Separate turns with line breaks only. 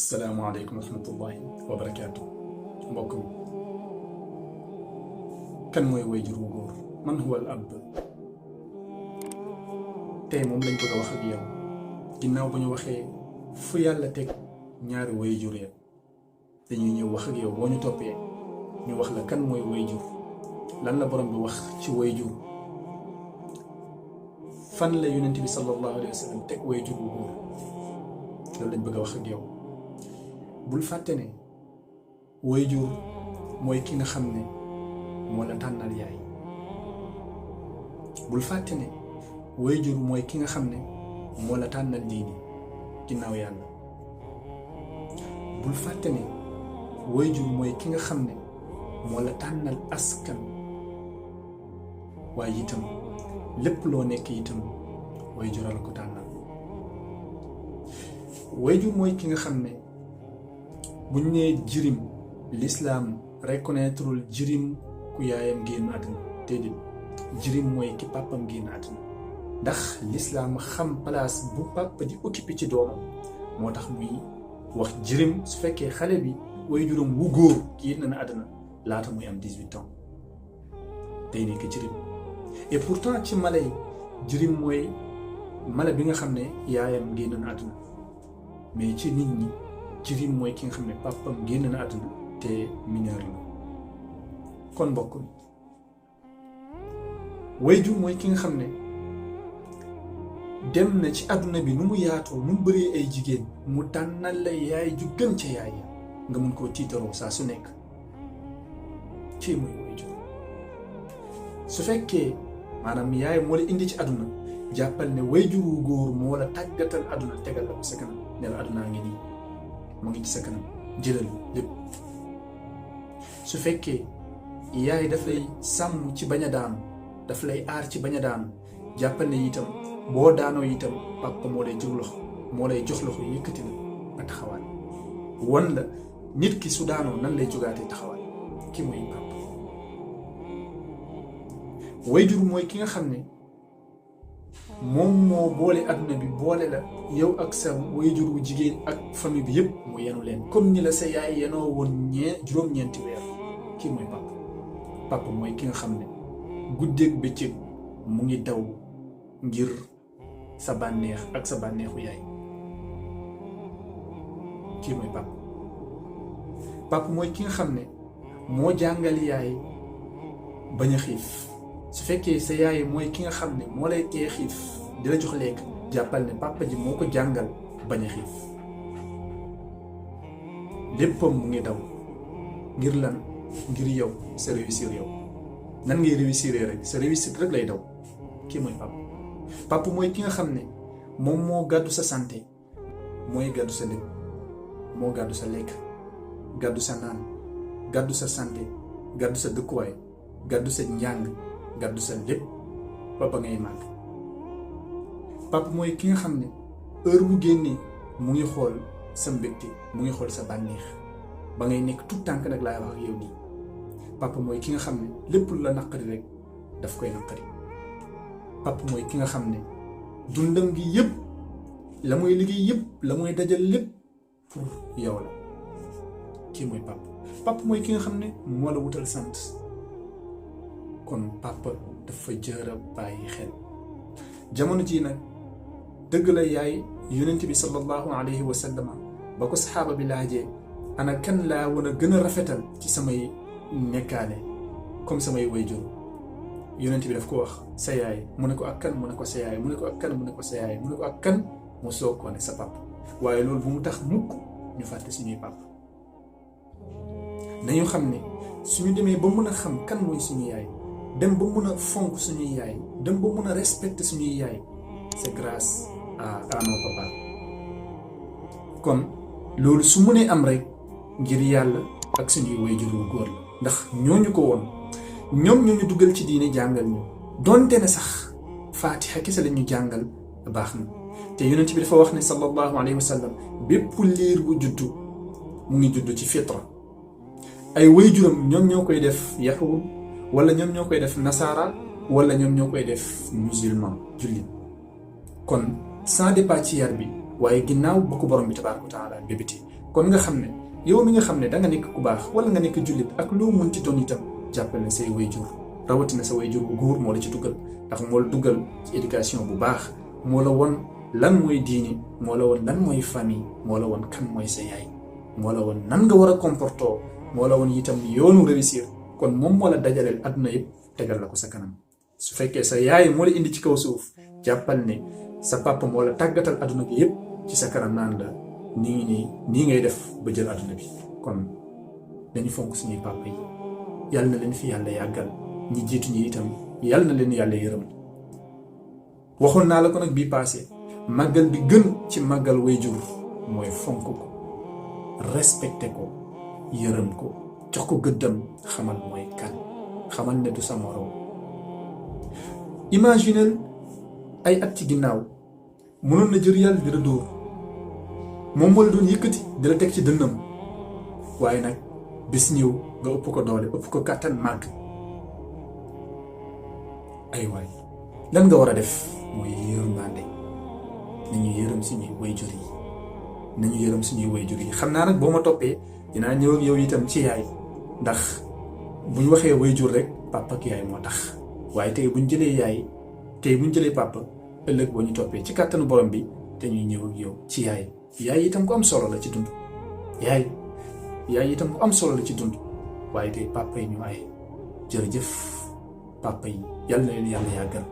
asalaamaaleykum wa rahmatullahi wa barakaatu. mbokk mi kan mooy waajur wu góor man huwa al ab. tey moom lañ bëgg a wax ak yow ginnaaw ba ñu waxee fu yàlla teg ñaari waajur ya dañuy ñëw wax ak yow boo ñu toppee ñu wax la kan mooy waajur, lan la borom bi wax ci waajur, fan la yonent bi sallallahu alayhi wa sallam teg waajur wu góor. loolu lañ bëgg a wax ak yow. bul fàtte ne waajur mooy ki nga xam ne moo la tànnal yaay. bul fàtte ne waajur mooy ki nga xam ne moo la tànnal diini ginnaaw yàlla. bul fàtte ne waajur mooy ki nga xam ne moo la tànnal askan, waaye itam lépp loo nekk itam waajur la ko tànnal. waajur mooy ki nga xam ne buñ nee jirim l'islam reconnaîtreul jirim ku yaayam génn àddina, déedéet jirim mooy ki pàppam génn àddina, ndax l'islam xam place bu pàppa di occupé ci doomam moo tax muy wax jirim su fekkee xale bi waajuram wu góor génn na àddina laata muy am 18 ans day nekk jirim. et pourtant ci mala yi jirim mooy mala bi nga xam ne yaayam génn na àddina, mais ci nit ñi jirim mooy ki nga xam ne papam génn na àdduna te mineur la. kon mbokk mi waajur mooy ki nga xam ne dem na ci àdduna bi nu mu yaatoo nu mu bëree ay jigéen mu tànnal la yaay ju gën ca yaay ya nga mun koo tiitaroo saa su nekk. ci mooy waajur. su fekkee maanaam yaay moo la indi ci àdduna, jàppal ne waajur wu góor moo la tàggatal àdduna tegal la ko sa kanam ne la àddunaa ngi nii mu ngi ci sa kanam jëlal lépp. su fekkee yaay daf lay sàmm ci bañ a daanu, daf lay aar ci bañ a daanu, jàppal ne itam boo daanoo itam papa moo lay jox loxo yëkkati la nga taxawaat wan la nit ki su daanoo nan lay jógaatee taxawaat. ki mooy papa. waajur mooy ki nga xam ne moom moo boole adduna bi boole la yow ak sa waajur wu jigéen ak famille bi yëpp mu yenu leen comme ni la sa yaay yenoo woon juróom-ñeenti weer. kii mooy papa. papa mooy ki nga xam ne guddeeg bëccëg mu ngi daw ngir sa bànneex ak sa bànneexu yaay. kii mooy papa. papa mooy ki nga xam ne moo jàngal yaay bañ a xiif. su fekkee sa yaay mooy ki nga xam ne moo lay tee xiif di la jox lekk, jàppal ne papa ji moo ko jàngal bañ a xiif. léppam mu ngi daw ngir lan? ngir yow sa réussir yow. nan ngay réussir rek sa réussite rek lay daw. kii mooy papa. papa mooy ki nga xam ne moom moo gàddu sa santé, mooy gàddu sa lépp, moo gàddu sa lekk, gàddu sa naan, gàddu sa santé, gàddu sa dëkkuwaay, gàddu sa njàng, gàddu sa lépp papa ngay màgg. papa mooy ki nga xam ne heure bu génnee mu ngi xool sa mbégte, mu ngi xool sa bànneex ba ngay nekk tout tànk nag laay wax ak yow nii. papa mooy ki nga xam ne lépp lu la naqari rek daf koy naqari. papa mooy ki nga xam ne dundam gi yëpp la muy liggéey yëpp la muy dajal lépp pour yow la. kii mooy papa. papa mooy ki nga xam ne moo la wutal sant. kon papa dafa jër a bàyyi xel. jamono ji nag dëgg la yaay yonent bi sallallahu alayhi wa sallam ba ko saxaaba bi laajee ana kan laa war a gën a rafetal ci samay nekkaale comme samay waajur, yonent bi daf ko wax sa yaay. mu ne ko ak kan? mu ne ko sa yaay. mu ne ko ak kan? mu ne ko sa yaay. mu ne ko ak kan? mu soog ko ne sa papa. waaye loolu bu mu tax mukk ñu fàtte suñuy papa. nañu xam ne suñu demee ba mën a xam kan mooy suñu yaay, dem ba mën a fonk suñuy yaay, dem ba mën a respecter suñuy yaay, c'est grâce à nos papas. kon loolu su mënee am rek ngir yàlla ak suñuy waajur wu góor la, ndax ñooñu ko woon, ñoom ñooñu dugal ci diine jàngal ñu. donte ne sax Fatiha kese la ñu jàngal baax na. te yonent bi dafa wax ne sallallahu alayhi wa sallam bépp liir bu juddu mu ngi juddu ci fitra. ay waajuram ñoom ñoo koy def yahud, wala ñoom ñoo koy def nasaara, wala ñoom ñoo koy def musulman jullit. kon sans départ ci yar bi waaye ginnaaw ba ko borom bi tabaaraka wa taala bébéti kon nga xam ne yow mi nga xam ne da nga nekk ku baax wala nga nekk jullit ak loo mën ci doon itam jàppal ne say wayjur rawatina sa wayjur bu góor moo la ci dugal ndax moo la dugal ci éducation bu baax moo la won lan mooy diini moo la won lan mooy famille moo la won kan mooy sa yaay moo la won nan nga war a comporter moo la won itam yoonu réussir kon moom moo la dajaleel àdduna yëpp tegal la ko sa kanam su fekkee sa yaay moo la indi ci kaw suuf jàppal ne sa papa moo la tàggatal àdduna bi yëpp ci sa kanam naan la nii ngay def ba jël àdduna bi kon dañu fonk suñuy papa yi yàlla na leen fi yàlla yàggal ñi jiitu ñi itam yàlla na leen yàlla yërëm waxoon naa la ko nag bii passé màggal bi gën ci màggal wayjur mooy fonk ko respecté ko yërëm ko jox ko gëddam xamal mooy kan xamal ne du sa moroom imaginel ay at ci ginnaaw mënoon na jër yàlla di la dóor moom moo la doon yëkkati di la teg ci dënnam waaye nag bis ñëw nga ëpp ko doole ëpp ko kàttan màgg ay waay lan nga war a def mooy yërmande nañu yërëm suñuy wayjur yi nañu yërëm suñuy wayjur yi xam naa nag boo ma toppee dinaa ñëw ak yow itam ci yaay ndax buñ waxee wayjur rek papa ak yaay moo tax waaye tey buñ jëlee yaay tey buñ jëlee papa ëllëg boo ñu toppee ci kàttanu borom bi te ñuy ñëw ak yow ci yaay yaay itam ku am solo la ci dund yaay itam ku am solo la ci dund waaye tey papa yi ñu ay jërëjëf papa yi yàlla na leen yàlla yàggal